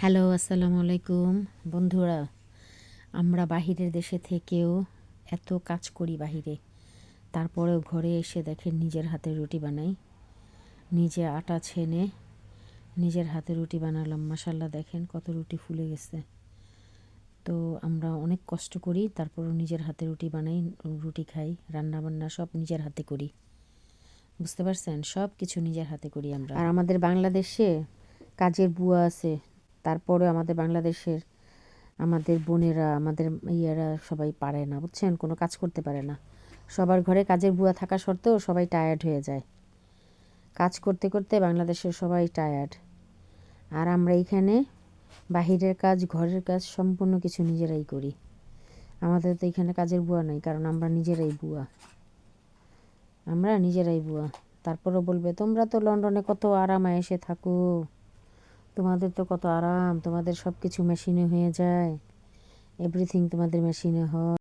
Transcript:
Hello, আসসালামু আলাইকুম বন্ধুরা। আমরা বাহিরের দেশে থেকেও এত কাজ করি বাহিরে, তারপরেও ঘরে এসে দেখেন নিজের হাতে রুটি বানাই, নিজে আটা ছেনে নিজের হাতে রুটি বানালাম। মাশাল্লাহ, দেখেন কত রুটি ফুলে গেছে। তো আমরা অনেক কষ্ট করি, তারপরও নিজের হাতে রুটি বানাই, রুটি খাই, রান্নাবান্না সব নিজের হাতে করি। বুঝতে পারছেন, সব কিছু নিজের হাতে করি আমরা। আর আমাদের বাংলাদেশে কাজের বুয়া আছে, তারপরে আমাদের বাংলাদেশের আমাদের বোনেরা, আমাদের ইয়েরা সবাই পারে না, বুঝছেন, কোনো কাজ করতে পারে না। সবার ঘরে কাজের বুয়া থাকা সত্ত্বেও সবাই টায়ার্ড হয়ে যায় কাজ করতে করতে। বাংলাদেশের সবাই টায়ার্ড, আর আমরা এইখানে বাহিরের কাজ, ঘরের কাজ সম্পূর্ণ কিছু নিজেরাই করি। আমাদের তো এখানে কাজের বুয়া নাই, কারণ আমরা নিজেরাই বুয়া। তারপরও বলবে, তোমরা তো লন্ডনে কত আরামে এসে থাকো, তোমাদের তো কত আরাম, তোমাদের সব কিছু মেশিনে হয়ে যায়, এভরিথিং তোমাদের মেশিনে হয়।